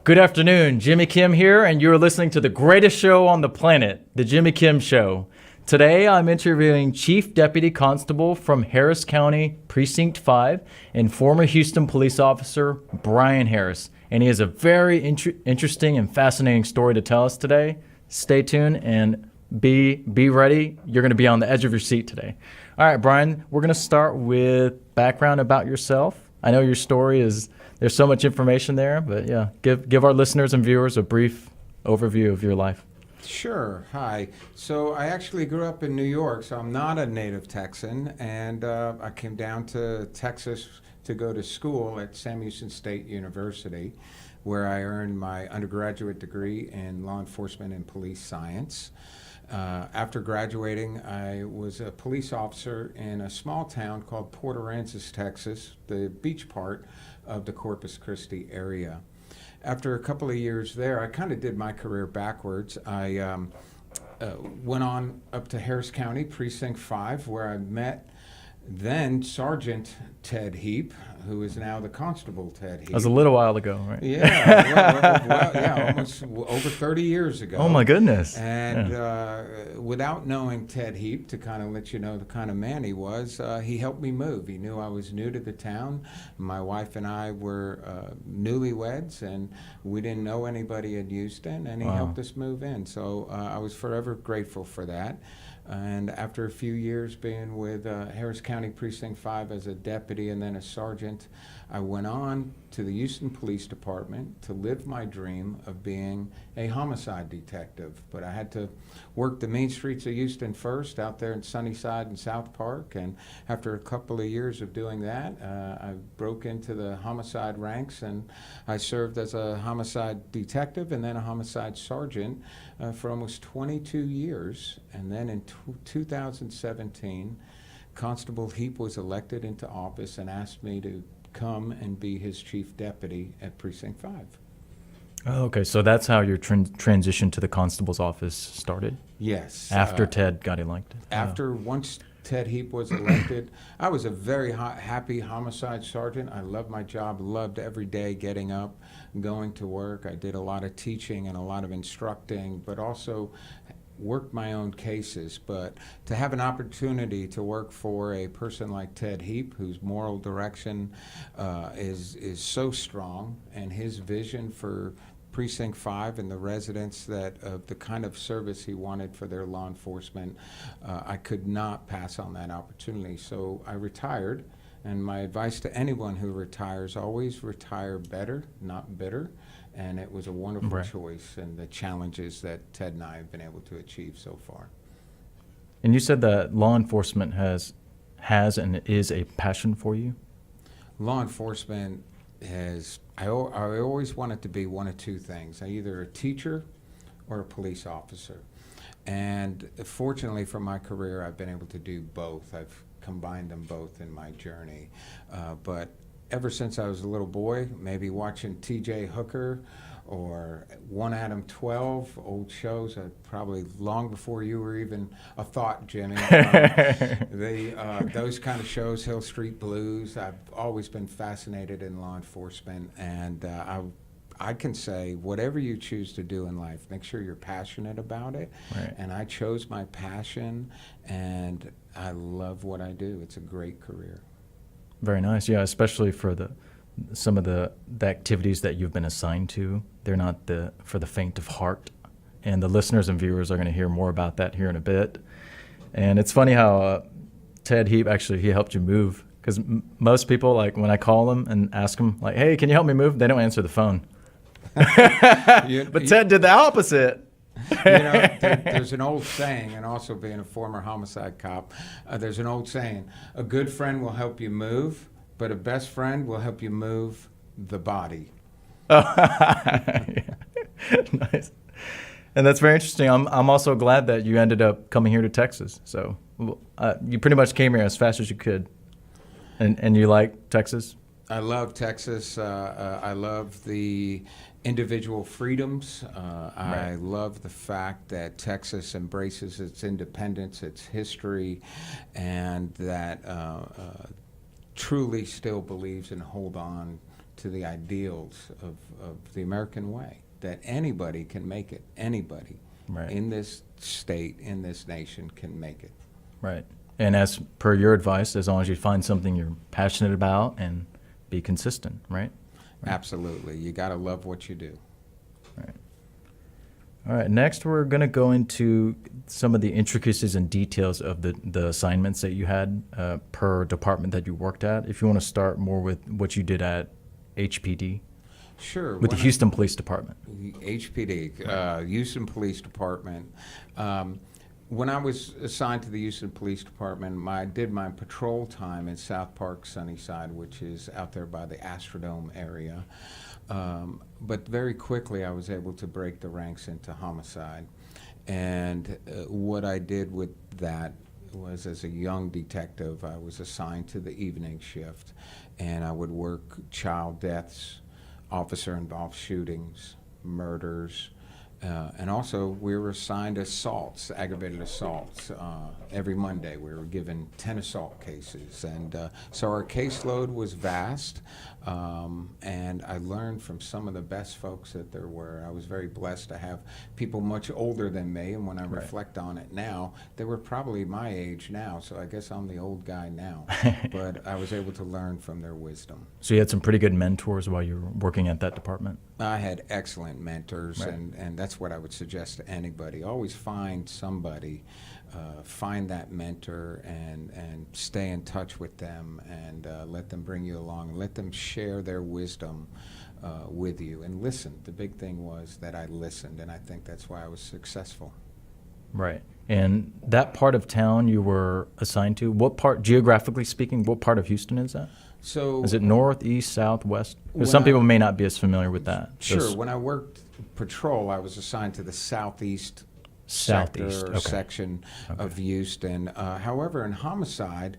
Good afternoon, Jimmy Kim here, and you're listening to the greatest show on the planet, The Jimmy Kim Show. Today, I'm interviewing Chief Deputy Constable from Harris County, Precinct 5, and former Houston police officer, Brian Harris. And he has a very interesting and fascinating story to tell us today. Stay tuned and be ready. You're going to be on the edge of your seat today. All right, Brian, we're going to start with background about yourself. I know your story is... There's so much information there, but yeah, give our listeners and viewers a brief overview of your life. Sure. Hi. So I actually grew up in New York, so I'm not a native Texan, and I came down to Texas to go to school at Sam Houston State University, where I earned my undergraduate degree in law enforcement and police science. After graduating, I was a police officer in a small town called Port Aransas, Texas, the beach part of the Corpus Christi area. After a couple of years there, I kind of did my career backwards. I went on up to Harris County, Precinct 5, where I met then Sergeant Ted Heap, who is now the Constable Ted Heap. That was a little while ago, right? Yeah, almost over 30 years ago. Oh my goodness. And without knowing Ted Heap, to kind of let you know the kind of man he was, he helped me move. He knew I was new to the town. My wife and I were newlyweds, and we didn't know anybody in Houston, and he helped us move in. So I was forever grateful for that. And after a few years being with Harris County Precinct 5 as a deputy and then a sergeant, I went on to the Houston Police Department to live my dream of being a homicide detective. But I had to work the main streets of Houston first, out there in Sunnyside and South Park. And after a couple of years of doing that, I broke into the homicide ranks, and I served as a homicide detective and then a homicide sergeant for almost 22 years. And then in 2017, Constable Heap was elected into office and asked me to come and be his chief deputy at Precinct 5. Oh, okay, so that's how your transition to the constable's office started? Yes. After Ted got elected? Once Ted Heap was elected, I was a very happy homicide sergeant. I loved my job, loved every day getting up, going to work. I did a lot of teaching and a lot of instructing, but also worked my own cases. But to have an opportunity to work for a person like Ted Heap, whose moral direction is so strong, and his vision for Precinct 5 and the residents of the kind of service he wanted for their law enforcement, I could not pass on that opportunity. So I retired, and my advice to anyone who retires, always retire better, not bitter. And it was a wonderful choice, and the challenges that Ted and I have been able to achieve so far. And you said that law enforcement has and is a passion for you? Law enforcement has, I always wanted to be one of two things, either a teacher or a police officer. And fortunately for my career, I've been able to do both. I've combined them both in my journey. But ever since I was a little boy, maybe watching T.J. Hooker or One Adam 12, old shows, probably long before you were even a thought, Jimmy. Those kind of shows, Hill Street Blues. I've always been fascinated in law enforcement, and I can say whatever you choose to do in life, make sure you're passionate about it. Right. And I chose my passion, and I love what I do. It's a great career. Very nice, yeah, especially for some of the activities that you've been assigned to. They're not for the faint of heart. And the listeners and viewers are going to hear more about that here in a bit. And it's funny how Ted Heap, actually, he helped you move. Because most people, like when I call them and ask them, like, hey, can you help me move? They don't answer the phone. But Ted did the opposite. There's an old saying, and also being a former homicide cop, there's an old saying, a good friend will help you move, but a best friend will help you move the body. Yeah. Nice. And that's very interesting. I'm also glad that you ended up coming here to Texas. So you pretty much came here as fast as you could. And you like Texas? I love Texas. I love the individual freedoms. I love the fact that Texas embraces its independence, its history, and that truly still believes and hold on to the ideals of the American way, that anybody can make it. Anybody Right. in this state, in this nation, can make it. Right. And as per your advice, as long as you find something you're passionate about and be consistent, right? Absolutely. You got to love what you do. Right. All right. Next, we're going to go into some of the intricacies and details of the assignments that you had per department that you worked at. If you want to start more with what you did at HPD, Sure. with the Houston Police Department. HPD, Houston Police Department. When I was assigned to the Houston Police Department, I did my patrol time in South Park, Sunnyside, which is out there by the Astrodome area. But very quickly, I was able to break the ranks into homicide. And what I did with that was, as a young detective, I was assigned to the evening shift, and I would work child deaths, officer-involved shootings, murders, and also we were assigned assaults, aggravated assaults. Every Monday we were given 10 assault cases, and so our caseload was vast, and I learned from some of the best folks that there were. I was very blessed to have people much older than me, and when I reflect on it now, they were probably my age now, so I guess I'm the old guy now, but I was able to learn from their wisdom. So you had some pretty good mentors while you were working at that department? I had excellent mentors, Right. and that's what I would suggest to anybody. Always find somebody, find that mentor, and stay in touch with them, and let them bring you along, and let them share their wisdom with you, and listen. The big thing was that I listened, and I think that's why I was successful. Right. And that part of town you were assigned to, what part, geographically speaking, what part of Houston is that? So Is it north, east, south, west? When Because some I- people may not be as familiar with that. Sure. Those When I worked patrol, I was assigned to the southeast Southeast, sector or okay. section of Houston. However, in homicide,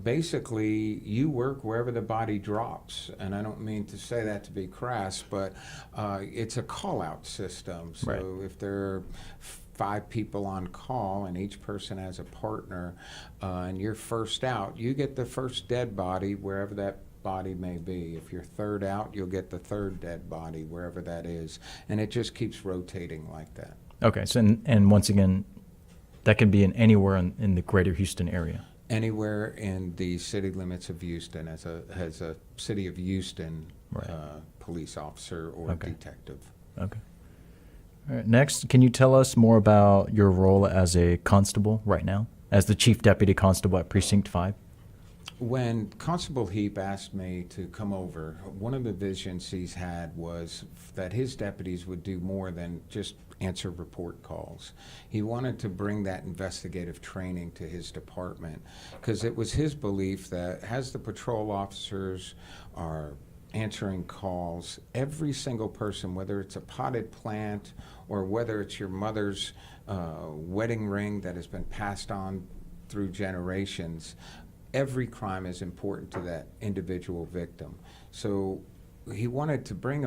basically you work wherever the body drops, and I don't mean to say that to be crass, but it's a call-out system. So Right. if there are 5 people on call and each person has a partner, and you're first out, you get the first dead body wherever that body may be. If you're third out, you'll get the third dead body wherever that is, and it just keeps rotating like that. Okay. So, and once again, that can be in anywhere in the greater Houston area. Anywhere in the city limits of Houston, as a city of Houston Right. police officer or Okay. detective. Okay. All right. Next, can you tell us more about your role as a constable right now, as the chief deputy constable at Precinct 5? When Constable Heap asked me to come over, one of the visions he's had was that his deputies would do more than just answer report calls. He wanted to bring that investigative training to his department, because it was his belief that as the patrol officers are answering calls, every single person, whether it's a potted plant or whether it's your mother's wedding ring that has been passed on through generations, every crime is important to that individual victim. So he wanted to bring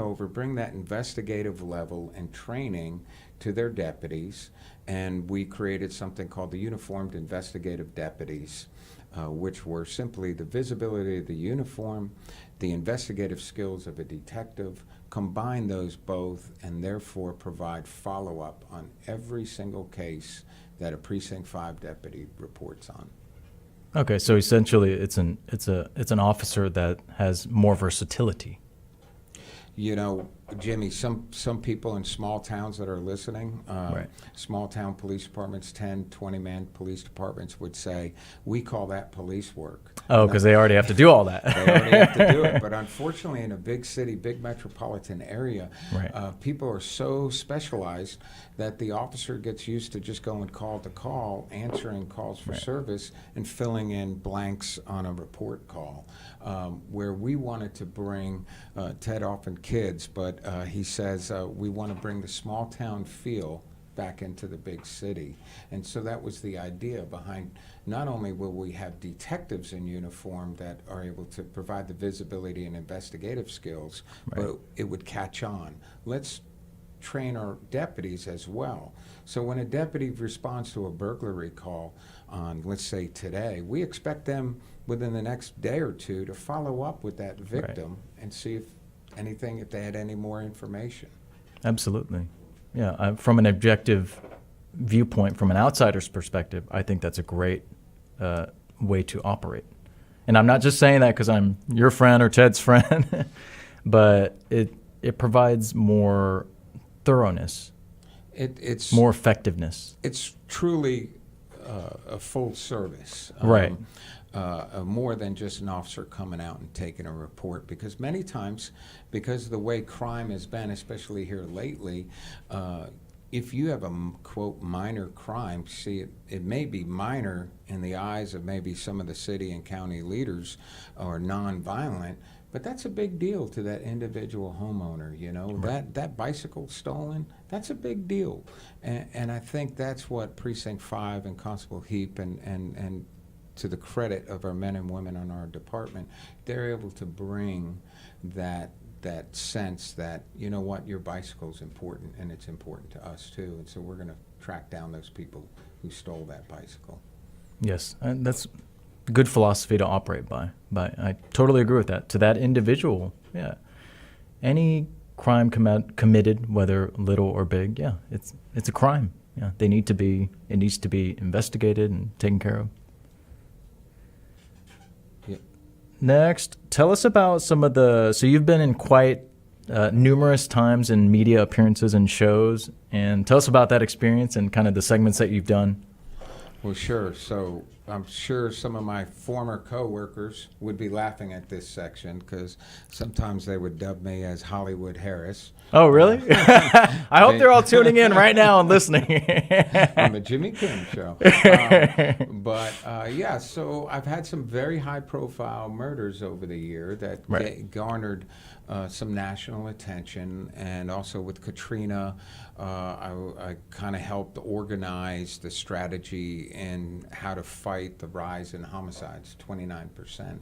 that investigative level and training to their deputies, and we created something called the Uniformed Investigative Deputies, which were simply the visibility of the uniform, the investigative skills of a detective, combine those both, and therefore provide follow-up on every single case that a Precinct 5 deputy reports on. Okay, so essentially, it's an officer that has more versatility. You know, Jimmy, some people in small towns that are listening, Right. small town police departments, 10, 20-man police departments would say, we call that police work. Oh, because they already have to do all that. They already have to do it. But unfortunately, in a big city, big metropolitan area, Right. people are so specialized that the officer gets used to just going call to call, answering calls for Right. service, and filling in blanks on a report call. Where we wanted to bring, Ted often kids, but he says we want to bring the small town feel back into the big city. And so that was the idea behind, not only will we have detectives in uniform that are able to provide the visibility and investigative skills, Right. but it would catch on. Let's train our deputies as well. So when a deputy responds to a burglary call on, let's say today, we expect them within the next day or two to follow up with that victim and see if anything if they had any more information. Absolutely. Yeah, from an objective viewpoint, from an outsider's perspective, I think that's a great way to operate. And I'm not just saying that because I'm your friend or Ted's friend, but it provides more thoroughness, It's more effectiveness. It's truly a full service. Right. More than just an officer coming out and taking a report, because many times, because of the way crime has been, especially here lately, if you have a quote minor crime, see it may be minor in the eyes of maybe some of the city and county leaders or non-violent, but that's a big deal to that individual homeowner. You know, Right. that bicycle stolen, that's a big deal, and I think that's what Precinct 5 and Constable Heap and to the credit of our men and women on our department, they're able to bring that sense that, you know what, your bicycle's important and it's important to us too, and so we're going to track down those people who stole that bicycle. Yes, and that's a good philosophy to operate by. But I totally agree with that. To that individual, yeah, any crime committed, whether little or big, yeah, it's a crime. Yeah, it needs to be investigated and taken care of. Next, tell us about so you've been in quite numerous times in media appearances and shows, and tell us about that experience and kind of the segments that you've done. Well, sure. So I'm sure some of my former coworkers would be laughing at this section because sometimes they would dub me as Hollywood Harris. Oh, really? I hope they're all tuning in right now and listening. On the Jimmy Kim Show. Yeah, so I've had some very high-profile murders over the year that Right. garnered some national attention, and also with Katrina, I kind of helped organize the strategy in how to fight the rise in homicides, 29%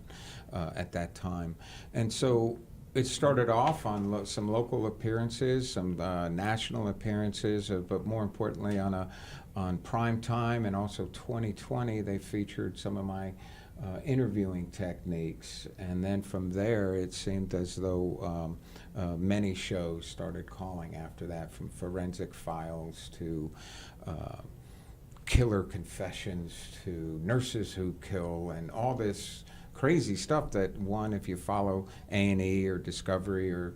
at that time. And so it started off on some local appearances, some national appearances, but more importantly on prime time, and also 2020 they featured some of my interviewing techniques. And then from there it seemed as though many shows started calling after that, from Forensic Files to Killer Confessions to Nurses Who Kill, and all this crazy stuff that if you follow A&E or Discovery or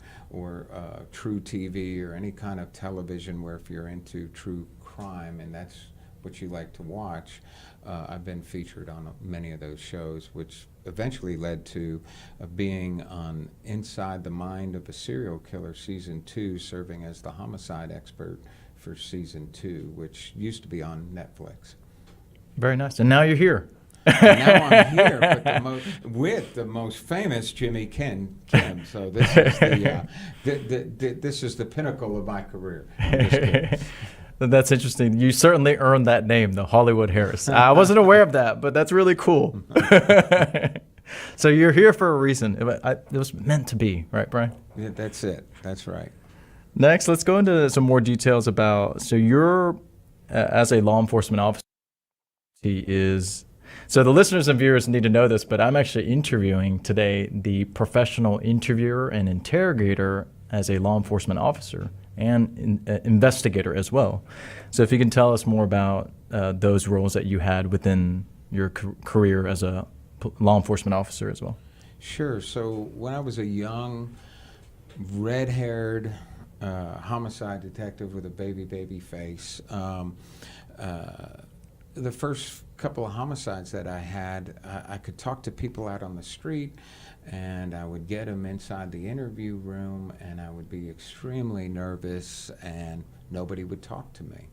True TV or any kind of television where if you're into true crime and that's what you like to watch, I've been featured on many of those shows, which eventually led to being on Inside the Mind of a Serial Killer Season 2, serving as the homicide expert for Season 2, which used to be on Netflix. Very nice. And now you're here. And now I'm here with the most famous Jimmy Kim. So this is this is the pinnacle of my career. That's interesting. You certainly earned that name, the Hollywood Harris. I wasn't aware of that, but that's really cool. So you're here for a reason. It was meant to be, right, Brian? Yeah, that's it. That's right. Next, let's go into some more details about, so you're, as a law enforcement officer, so the listeners and viewers need to know this, but I'm actually interviewing today the professional interviewer and interrogator as a law enforcement officer and investigator as well. So if you can tell us more about those roles that you had within your career as a law enforcement officer as well. Sure. So when I was a young, red-haired homicide detective with a baby face, the first couple of homicides that I had, I could talk to people out on the street, and I would get them inside the interview room, and I would be extremely nervous, and nobody would talk to me.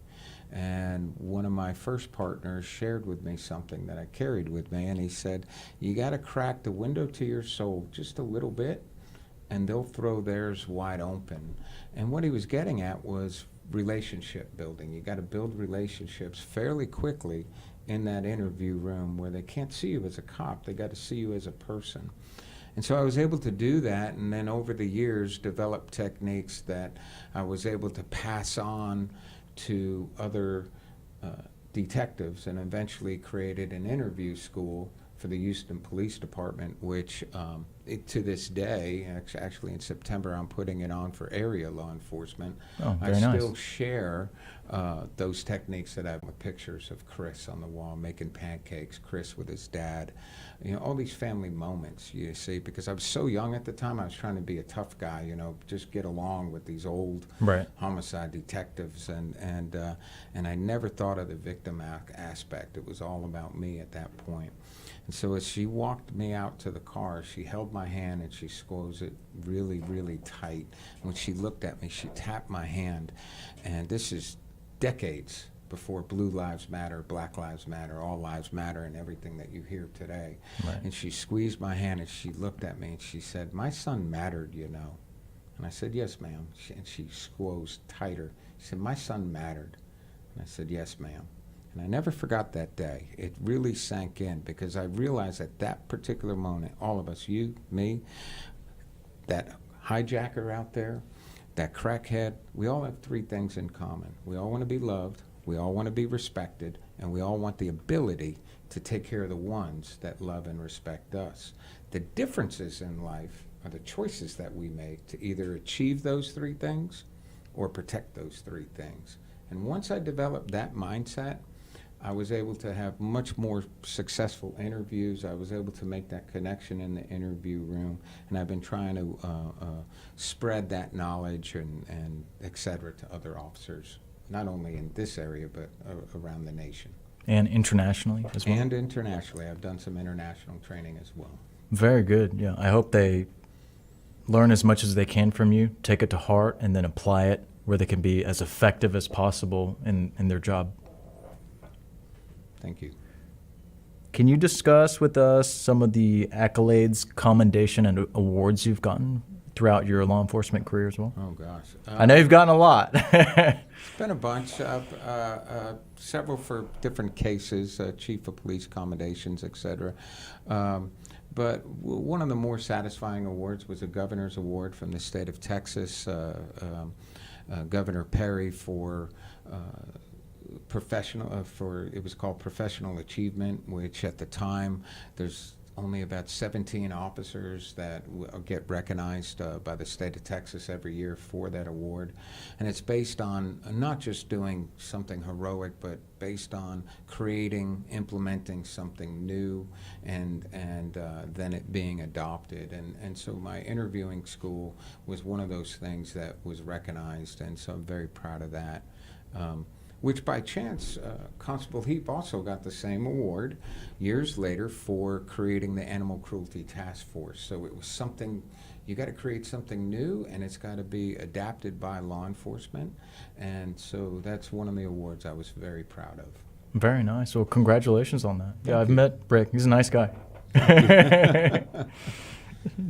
And one of my first partners shared with me something that I carried with me, and he said, you got to crack the window to your soul just a little bit, and they'll throw theirs wide open. And what he was getting at was relationship building. You got to build relationships fairly quickly in that interview room where they can't see you as a cop. They got to see you as a person. And so I was able to do that, and then over the years develop techniques that I was able to pass on to other detectives, and eventually created an interview school for the Houston Police Department, which to this day, actually in September, I'm putting it on for area law enforcement. Oh, I very nice. still share those techniques that I have with pictures of Chris on the wall making pancakes, Chris with his dad, all these family moments, you see, because I was so young at the time. I was trying to be a tough guy, just get along with these old homicide detectives, and I never thought of the victim aspect. It was all about me at that point. And so as she walked me out to the car, she held my hand and she squeezed it really, really tight. When she looked at me, she tapped my hand. And this is decades before Blue Lives Matter, Black Lives Matter, All Lives Matter, and everything that you hear today. Right. And she squeezed my hand and she looked at me and she said, "My son mattered, And I said, "Yes, ma'am." And she squeezed tighter. She said, "My son mattered." And I said, "Yes, ma'am." And I never forgot that day. It really sank in because I realized at that particular moment, all of us, you, me, that hijacker out there, that crackhead, we all have three things in common. We all want to be loved, we all want to be respected, and we all want the ability to take care of the ones that love and respect us. The differences in life are the choices that we make to either achieve those three things or protect those three things. And once I developed that mindset, I was able to have much more successful interviews. I was able to make that connection in the interview room, and I've been trying to spread that knowledge and et cetera to other officers, not only in this area, but around the nation. And internationally as well? And internationally. I've done some international training as well. Very good, yeah. I hope they learn as much as they can from you, take it to heart, and then apply it where they can be as effective as possible in their job. Thank you. Can you discuss with us some of the accolades, commendation, and awards you've gotten throughout your law enforcement career as well? Oh, gosh. I know you've gotten a lot. It's been a bunch, several for different cases, chief of police commendations, et cetera. But one of the more satisfying awards was a governor's award from the state of Texas, Governor Perry for it was called Professional Achievement, which at the time there's only about 17 officers that get recognized by the state of Texas every year for that award. And it's based on not just doing something heroic, but based on implementing something new and then it being adopted. And so my interviewing school was one of those things that was recognized, and so I'm very proud of that. Which by chance, Constable Heap also got the same award years later for creating the Animal Cruelty Task Force. So it was something, you got to create something new, and it's got to be adapted by law enforcement. And so that's one of the awards I was very proud of. Very nice. Well, congratulations on that. Thank I've you. met Brick. He's a nice guy.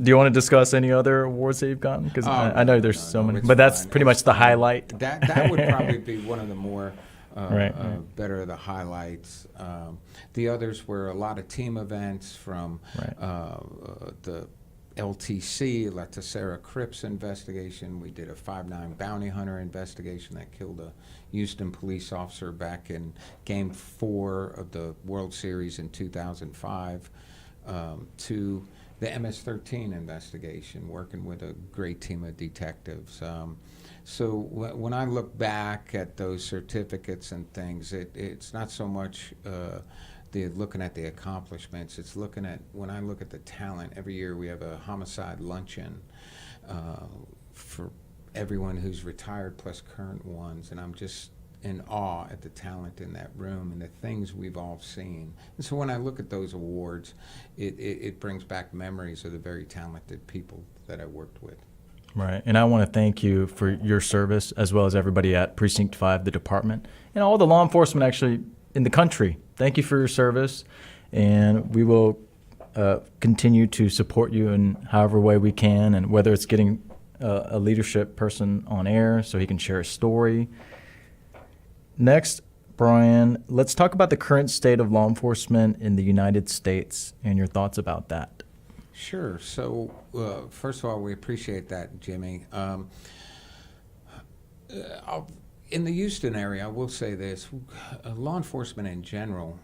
Do you want to discuss any other awards that you've gotten? Because I know there's so many, but that's pretty much the highlight. That would probably be one of the more Right. better the highlights. The others were a lot of team events from the LTC, La Tercera Crips investigation. We did a 5'9" bounty hunter investigation that killed a Houston police officer back in Game 4 of the World Series in 2005, to the MS-13 investigation, working with a great team of detectives. So when I look back at those certificates and things, it's not so much looking at the accomplishments. It's looking at, when I look at the talent, every year we have a homicide luncheon for everyone who's retired plus current ones, and I'm just in awe at the talent in that room and the things we've all seen. And so when I look at those awards, it brings back memories of the very talented people that I worked with. Right. And I want to thank you for your service, as well as everybody at Precinct 5, the department, and all the law enforcement actually in the country. Thank you for your service, and we will continue to support you in however way we can, and whether it's getting a leadership person on air so he can share a story. Next, Brian, let's talk about the current state of law enforcement in the United States and your thoughts about that. Sure. So, first of all, we appreciate that, Jimmy. In the Houston area, I will say this, law enforcement in general,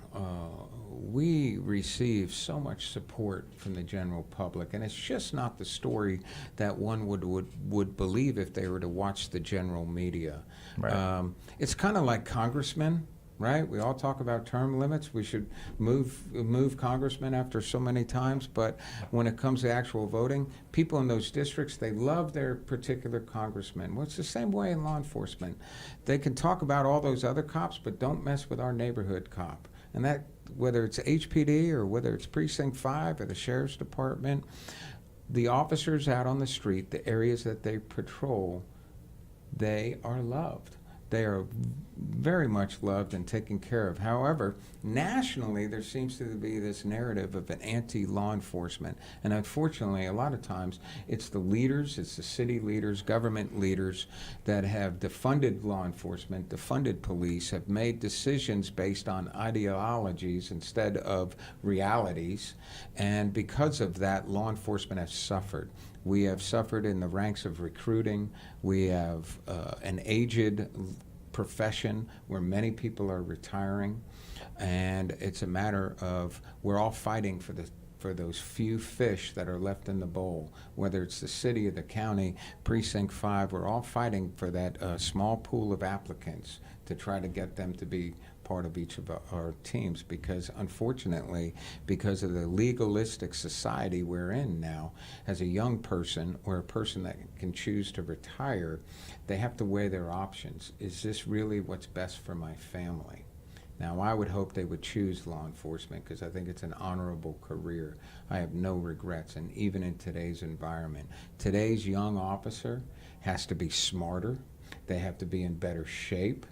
we receive so much support from the general public, and it's just not the story that one would believe if they were to watch the general media. Right. It's kind of like congressmen, right? We all talk about term limits. We should move congressmen after so many times, but when it comes to actual voting, people in those districts, they love their particular congressman. Well, it's the same way in law enforcement. They can talk about all those other cops, but don't mess with our neighborhood cop. And that, whether it's HPD or whether it's Precinct 5 or the Sheriff's Department, the officers out on the street, the areas that they patrol, they are loved. They are very much loved and taken care of. However, nationally, there seems to be this narrative of an anti-law enforcement. And unfortunately, a lot of times, it's the leaders, it's the city leaders, government leaders that have defunded law enforcement, defunded police, have made decisions based on ideologies instead of realities. And because of that, law enforcement has suffered. We have suffered in the ranks of recruiting. We have an aged profession where many people are retiring, and it's a matter of we're all fighting for those few fish that are left in the bowl. Whether it's the city or the county, Precinct 5, we're all fighting for that small pool of applicants to try to get them to be part of each of our teams, because unfortunately, because of the legalistic society we're in now, as a young person or a person that can choose to retire, they have to weigh their options. Is this really what's best for my family? Now, I would hope they would choose law enforcement because I think it's an honorable career. I have no regrets, and even in today's environment, today's young officer has to be smarter. They have to be in better shape.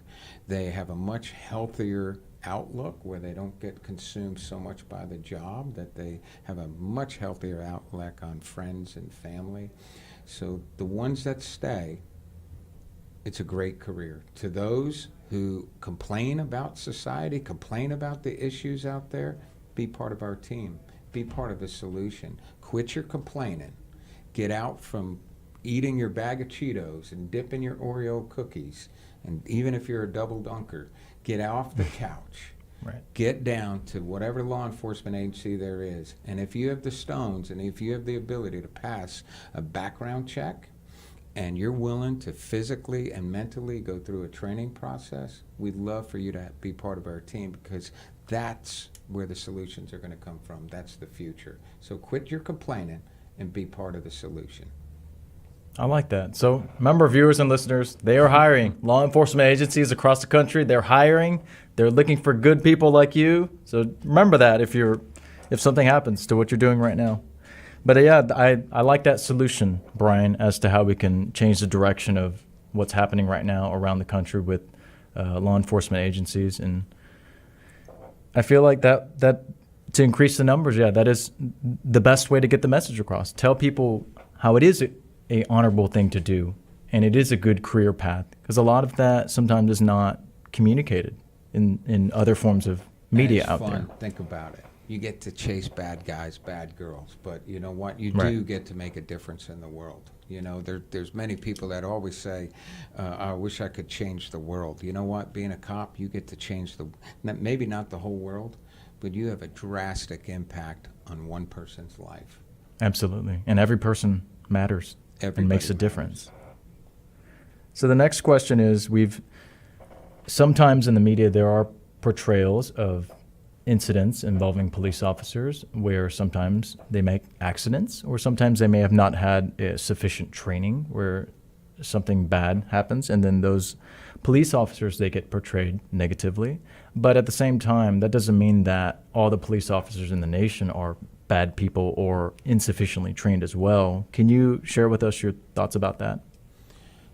They have a much healthier outlook where they don't get consumed so much by the job, that they have a much healthier outlook on friends and family. So the ones that stay, it's a great career. To those who complain about society, complain about the issues out there, be part of our team. Be part of the solution. Quit your complaining. Get out from eating your bag of Cheetos and dipping your Oreo cookies, and even if you're a double dunker, get off the couch. Right. Get down to whatever law enforcement agency there is, and if you have the stones and if you have the ability to pass a background check and you're willing to physically and mentally go through a training process, we'd love for you to be part of our team, because that's where the solutions are going to come from. That's the future. So quit your complaining and be part of the solution. I like that. So remember, viewers and listeners, they are hiring. Law enforcement agencies across the country, they're hiring. They're looking for good people like you. So remember that if something happens to what you're doing right now. But yeah, I like that solution, Brian, as to how we can change the direction of what's happening right now around the country with law enforcement agencies. And I feel like that to increase the numbers, yeah, that is the best way to get the message across. Tell people how it is a honorable thing to do, and it is a good career path, because a lot of that sometimes is not communicated in other forms of media out there. Think about it. You get to chase bad guys, bad girls, but you know what? You Right. do get to make a difference in the world. You know, there's many people that always say, I wish I could change the world. You know what? Being a cop, you get to change maybe not the whole world, but you have a drastic impact on one person's life. Absolutely. And every person matters. Everybody and makes a matters. difference. So the next question is, sometimes in the media there are portrayals of incidents involving police officers where sometimes they make accidents, or sometimes they may have not had sufficient training where something bad happens, and then those police officers, they get portrayed negatively. But at the same time, that doesn't mean that all the police officers in the nation are bad people or insufficiently trained as well. Can you share with us your thoughts about that?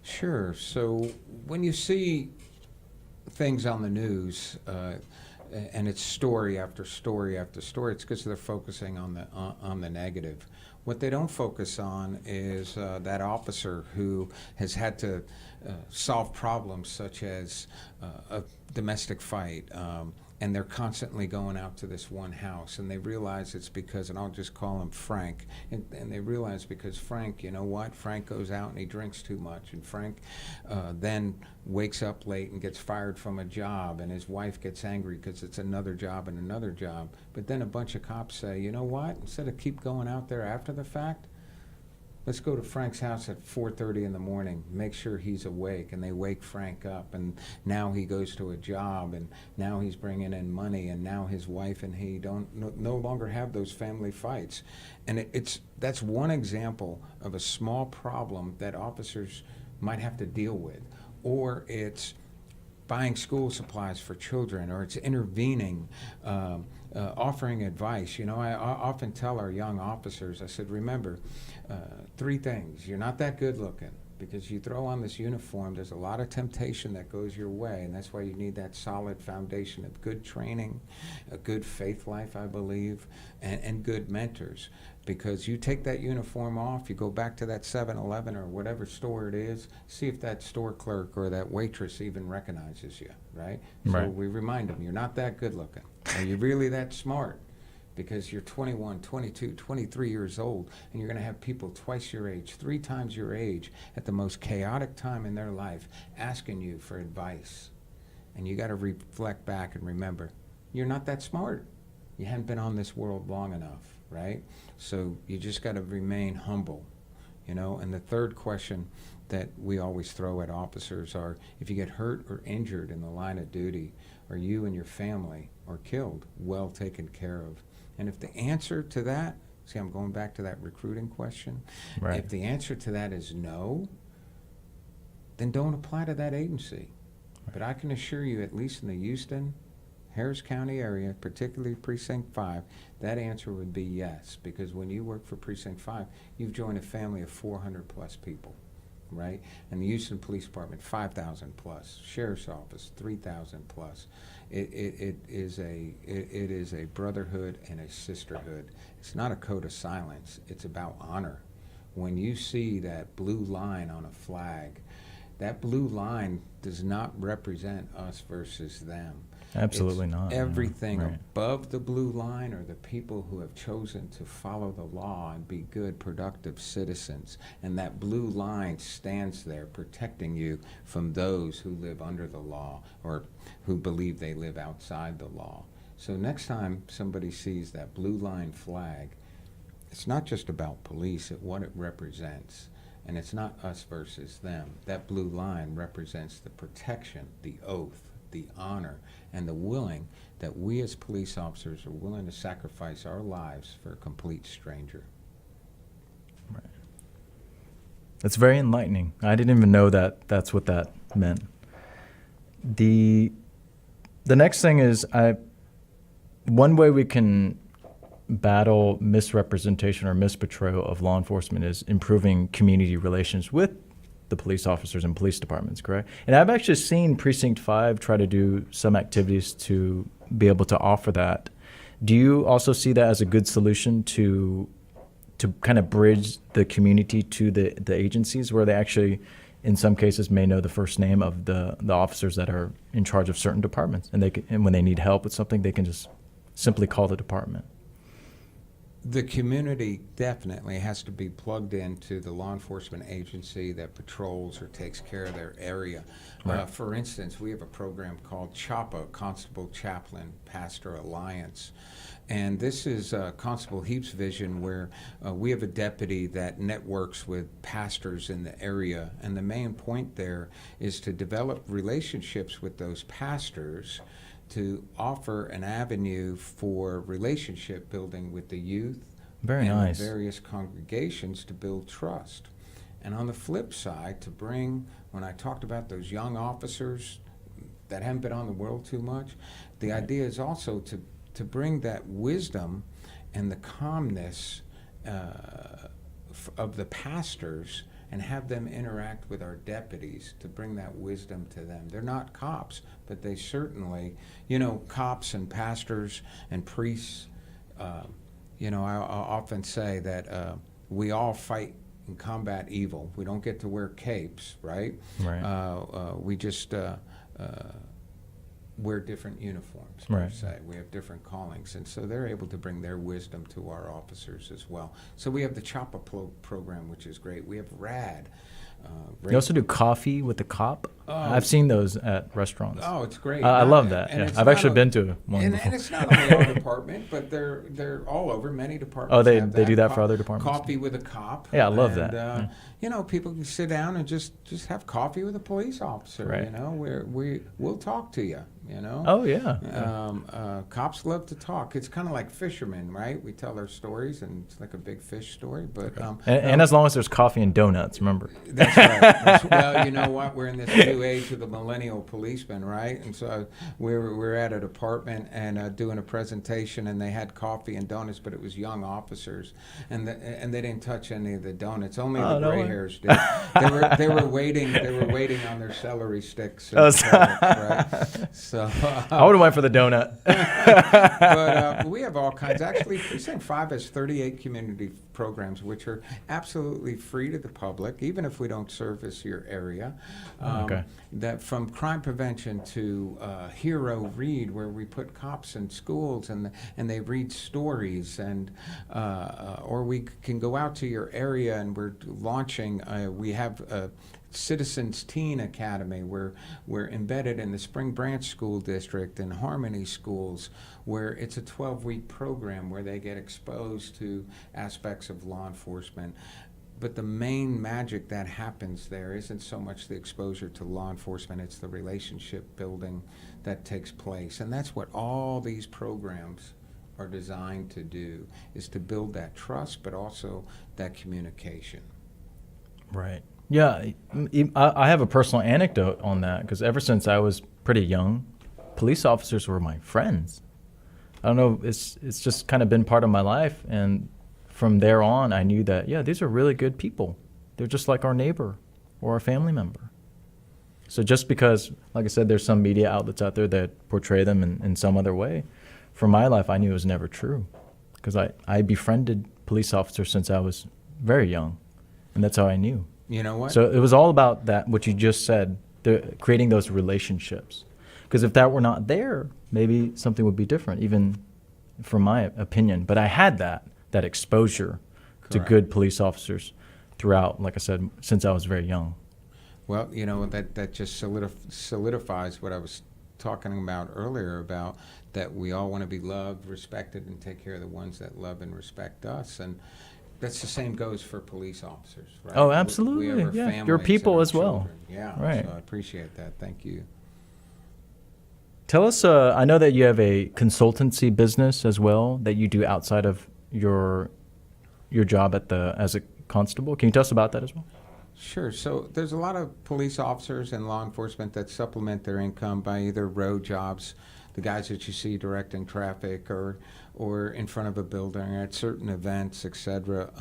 Sure. So when you see things on the news, and it's story after story after story, it's because they're focusing on the negative. What they don't focus on is that officer who has had to solve problems such as a domestic fight, and they're constantly going out to this one house, and they realize it's because, and I'll just call him Frank, and they realize because Frank, you know what, Frank goes out and he drinks too much, and Frank then wakes up late and gets fired from a job, and his wife gets angry because it's another job and another job. But then a bunch of cops say, you know what, instead of keep going out there after the fact, let's go to Frank's house at 4:30 in the morning, make sure he's awake, and they wake Frank up, and now he goes to a job, and now he's bringing in money, and now his wife and he no longer have those family fights. And that's one example of a small problem that officers might have to deal with, or it's buying school supplies for children, or it's intervening, offering advice. You know, I often tell our young officers, I said, remember, 3 things. You're not that good looking, because you throw on this uniform, there's a lot of temptation that goes your way, and that's why you need that solid foundation of good training, a good faith life, I believe, and good mentors. Because you take that uniform off, you go back to that 7-Eleven or whatever store it is, see if that store clerk or that waitress even recognizes you, right? Right. So we remind them, you're not that good looking. Are you really that smart? Because you're 21, 22, 23 years old, and you're going to have people twice your age, 3 times your age, at the most chaotic time in their life, asking you for advice. And you got to reflect back and remember, you're not that smart. You haven't been on this world long enough, right? So you just got to remain humble, you know. And the third question that we always throw at officers are, if you get hurt or injured in the line of duty, are you and your family or killed well taken care of? And if the answer to that, see, I'm going back to that recruiting question. Right. If the answer to that is no, then don't apply to that agency. Right. But I can assure you, at least in the Houston, Harris County area, particularly Precinct 5, that answer would be yes. Because when you work for Precinct 5, you've joined a family of 400 plus people, right? And the Houston Police Department, 5,000 plus. Sheriff's Office, 3,000 plus. It is a brotherhood and a sisterhood. It's not a code of silence. It's about honor. When you see that blue line on a flag, that blue line does not represent us versus them. Absolutely It's not. everything Right. above the blue line are the people who have chosen to follow the law and be good, productive citizens. And that blue line stands there protecting you from those who live under the law or who believe they live outside the law. So next time somebody sees that blue line flag, it's not just about police, it's what it represents. And it's not us versus them. That blue line represents the protection, the oath, the honor, and the willing that we as police officers are willing to sacrifice our lives for a complete stranger. Right. That's very enlightening. I didn't even know that that's what that meant. The next thing is, one way we can battle misrepresentation or misportrayal of law enforcement is improving community relations with the police officers and police departments, correct? And I've actually seen Precinct 5 try to do some activities to be able to offer that. Do you also see that as a good solution to kind of bridge the community to the agencies, where they actually, in some cases, may know the first name of the officers that are in charge of certain departments, and and when they need help with something, they can just simply call the department? The community definitely has to be plugged into the law enforcement agency that patrols or takes care of their area. Right. For instance, we have a program called CHAPA, Constable Chaplain Pastor Alliance. And this is Constable Heap's vision, where we have a deputy that networks with pastors in the area. And the main point there is to develop relationships with those pastors to offer an avenue for relationship building with the youth. Very and nice. the various congregations to build trust. And on the flip side, to bring, when I talked about those young officers that haven't been on the world too much, the idea is also to bring that wisdom and the calmness of the pastors and have them interact with our deputies to bring that wisdom to them. They're not cops, but they certainly, cops and pastors and priests, I often say that we all fight and combat evil. We don't get to wear capes, right? Right. We just wear different uniforms, per Right. se. We have different callings, and so they're able to bring their wisdom to our officers as well. So we have the CHOPA program, which is great. We have RAD. You also do coffee with the cop. I've seen those at restaurants. Oh, it's great. I love that. And Yeah. it's I've not actually a- been to one And before. it's not only our department, but they're all over. Many departments. Oh, they have do that for other departments? Coffee with a cop. Yeah, I love And, that. Yeah. You know, people can sit down and just have coffee with a police officer. Right. You know, we'll talk to you. You know. Oh, yeah. Cops love to talk. It's kind of like fishermen, right? We tell our stories, and it's like a big fish story. But And as long as there's coffee and donuts, remember. that's right. Well, you know what? We're in this new age of the millennial policeman, right? And so we're at a department and doing a presentation, and they had coffee and donuts, but it was young officers, and they didn't touch any of the donuts. Only the no gray way. hairs did. They were waiting. They were waiting on their celery sticks. And Oh, carrots, right? So. I would have went for the donut. But we have all kinds. Actually, Precinct 5 has 38 community programs, which are absolutely free to the public, even if we don't service your area. Okay. That from crime prevention to Hero Read, where we put cops in schools and they read stories, and or we can go out to your area, and we're launching. We have. Citizens Teen Academy, where we're embedded in the Spring Branch School District and Harmony Schools, where it's a 12-week program where they get exposed to aspects of law enforcement. But the main magic that happens there isn't so much the exposure to law enforcement, it's the relationship building that takes place. And that's what all these programs are designed to do, is to build that trust, but also that communication. Right. Yeah, I have a personal anecdote on that, because ever since I was pretty young, police officers were my friends. I don't know, it's just kind of been part of my life, and from there on, I knew that, yeah, these are really good people. They're just like our neighbor or our family member. So just because, like I said, there's some media outlets out there that portray them in some other way, for my life, I knew it was never true, because I befriended police officers since I was very young, and that's how I knew. You know what? So it was all about that, what you just said, creating those relationships. Because if that were not there, maybe something would be different, even from my opinion. But I had that exposure to Correct. good police officers throughout, like I said, since I was very young. Well, you know, that just solidifies what I was talking about earlier, about that we all want to be loved, respected, and take care of the ones that love and respect us. And that's the same goes for police officers, right? Oh, We absolutely, have our yeah. families You're and people our as well. children. Yeah, Right. so I appreciate that. Thank you. Tell us, I know that you have a consultancy business as well that you do outside of your job as a constable. Can you tell us about that as well? Sure. So there's a lot of police officers and law enforcement that supplement their income by either road jobs, the guys that you see directing traffic, or in front of a building at certain events, etc.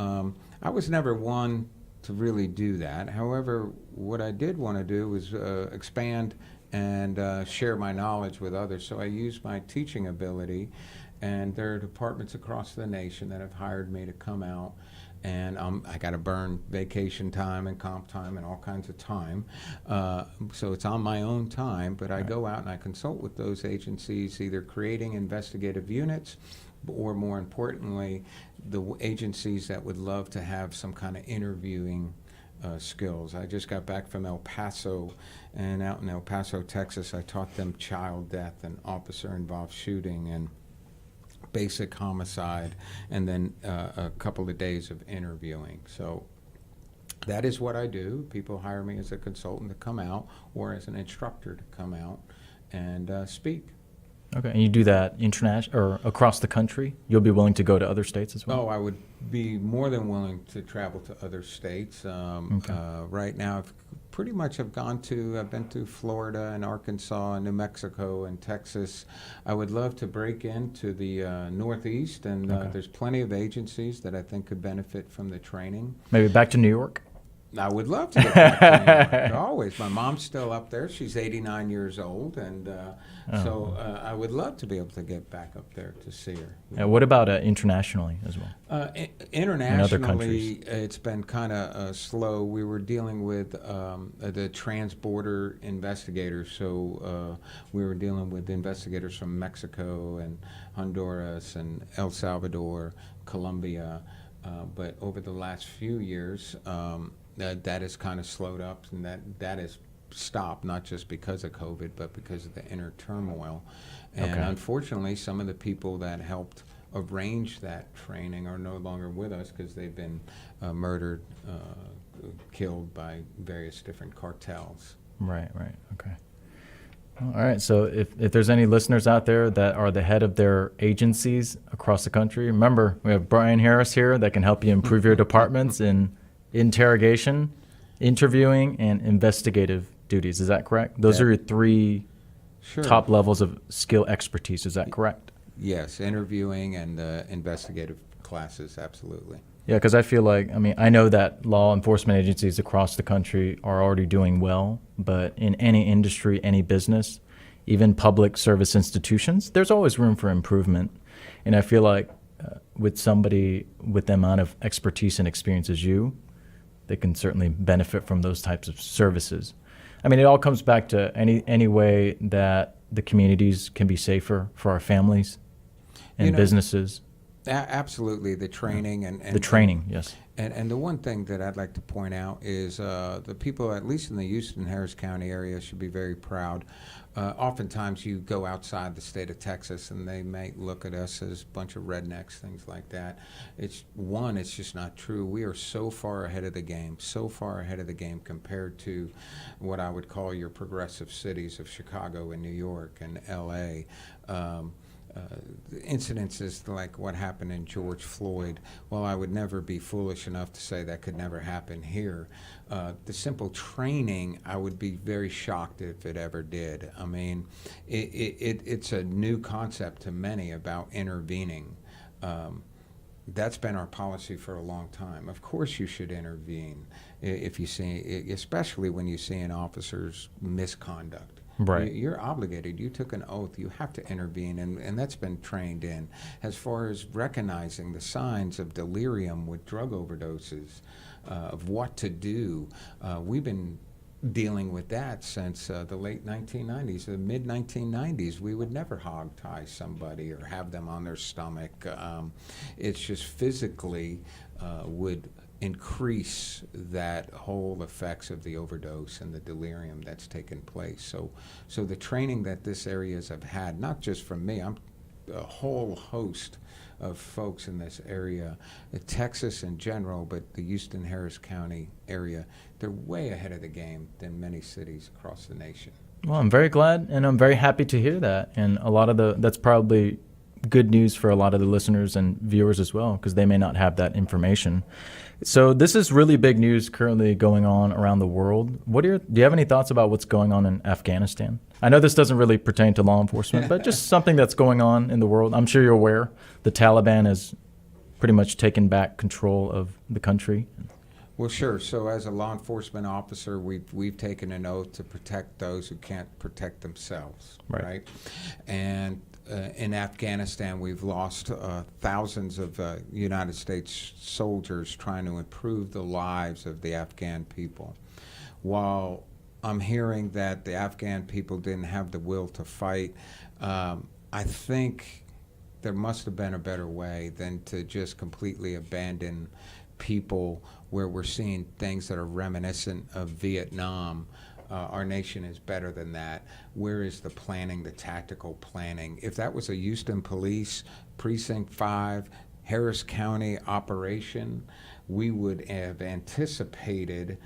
I was never one to really do that. However, what I did want to do was expand and share my knowledge with others. So I used my teaching ability, and there are departments across the nation that have hired me to come out. And I got to burn vacation time and comp time and all kinds of time. So it's on my own time, but I go out and I consult with those agencies, either creating investigative units, or more importantly, the agencies that would love to have some kind of interviewing skills. I just got back from El Paso, and out in El Paso, Texas, I taught them child death and officer-involved shooting and basic homicide, and then a couple of days of interviewing. So that is what I do. People hire me as a consultant to come out, or as an instructor to come out and speak. Okay, and you do that international or across the country? You'll be willing to go to other states as well? Oh, I would be more than willing to travel to other states. Right now, I've been to Florida and Arkansas and New Mexico and Texas. I would love to break into the Northeast, and there's plenty of agencies that I think could benefit from the training. Maybe back to New York? I would love to get back to New York. Always. My mom's still up there. She's 89 years old, and I would love to be able to get back up there to see her. And what about internationally as well? Internationally, it's been kind of slow. We were dealing with the trans-border investigators, so we were dealing with investigators from Mexico and Honduras and El Salvador, Colombia. But over the last few years, that has kind of slowed up, and that has stopped, not just because of COVID, but because of the inner turmoil. And unfortunately, some of the people that helped arrange that training are no longer with us because they've been murdered, killed by various different cartels. Right, okay. All right, so if there's any listeners out there that are the head of their agencies across the country, remember, we have Brian Harris here that can help you improve your departments in interrogation, interviewing, and investigative duties. Is that correct? Those are your three top levels of skill expertise. Is that correct? Yes, interviewing and investigative classes, absolutely. Yeah, because I feel like, I know that law enforcement agencies across the country are already doing well, but in any industry, any business, even public service institutions, there's always room for improvement. And I feel like with somebody with the amount of expertise and experience as you, they can certainly benefit from those types of services. It all comes back to any way that the communities can be safer for our families and businesses. Absolutely, the training and the training, yes. And the one thing that I'd like to point out is the people, at least in the Houston-Harris County area, should be very proud. Oftentimes you go outside the state of Texas and they may look at us as a bunch of rednecks, things like that. It's just not true. We are so far ahead of the game compared to what I would call your progressive cities of Chicago and New York and L.A. Incidences like what happened in George Floyd, well, I would never be foolish enough to say that could never happen here. The simple training, I would be very shocked if it ever did. It's a new concept to many about intervening. That's been our policy for a long time. Of course you should intervene if you see, especially when you see an officer's misconduct. Right. You're obligated. You took an oath. You have to intervene, and that's been trained in. As far as recognizing the signs of delirium with drug overdoses, of what to do, we've been dealing with that since the late 1990s, the mid-1990s. We would never hog tie somebody or have them on their stomach. It's just physically would increase that whole effects of the overdose and the delirium that's taken place. So the training that this areas have had, not just from me, I'm a whole host of folks in this area, Texas in general, but the Houston-Harris County area, they're way ahead of the game than many cities across the nation. Well, I'm very glad, and I'm very happy to hear that. And that's probably good news for a lot of the listeners and viewers as well, because they may not have that information. So this is really big news currently going on around the world. Do you have any thoughts about what's going on in Afghanistan? I know this doesn't really pertain to law enforcement, but just something that's going on in the world. I'm sure you're aware the Taliban has pretty much taken back control of the country. Well, sure. So as a law enforcement officer, we've taken an oath to protect those who can't protect themselves, right? And in Afghanistan, we've lost thousands of United States soldiers trying to improve the lives of the Afghan people. While I'm hearing that the Afghan people didn't have the will to fight, I think there must have been a better way than to just completely abandon people where we're seeing things that are reminiscent of Vietnam. Our nation is better than that. Where is the planning, the tactical planning? If that was a Houston Police Precinct 5, Harris County operation, we would have anticipated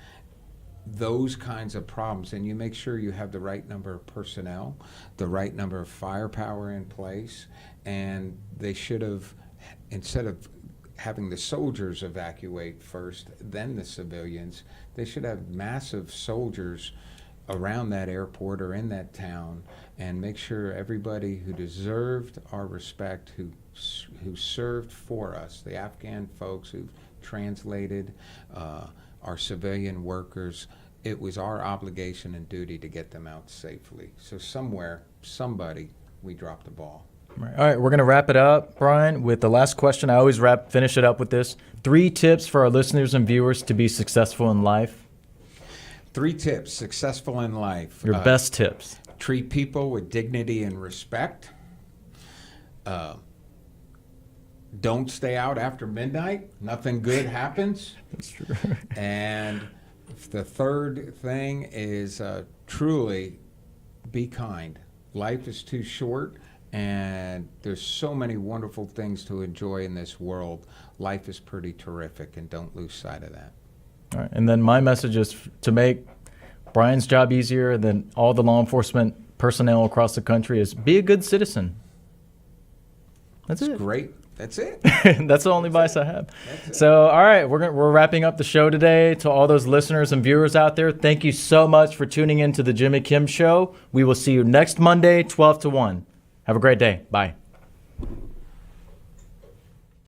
those kinds of problems. And you make sure you have the right number of personnel, the right number of firepower in place, and they should have, instead of having the soldiers evacuate first, then the civilians, they should have massive soldiers around that airport or in that town, and make sure everybody who deserved our respect, who served for us, the Afghan folks who've translated our civilian workers. It was our obligation and duty to get them out safely. So somewhere, somebody, we dropped the ball. All right, we're going to wrap it up, Brian, with the last question. I always finish it up with this. 3 tips for our listeners and viewers to be successful in life. 3 tips, successful in life. Your best tips. Treat people with dignity and respect. Don't stay out after midnight. Nothing good happens. That's true. And the third thing is truly be kind. Life is too short, and there's so many wonderful things to enjoy in this world. Life is pretty terrific, and don't lose sight of that. All right, and then my message is to make Brian's job easier than all the law enforcement personnel across the country is be a good citizen. That's it. Great. That's it. That's the only advice I have. So, all right, we're wrapping up the show today. To all those listeners and viewers out there, thank you so much for tuning in to the Jimmy Kim Show. We will see you next Monday, 12 to 1. Have a great day. Bye.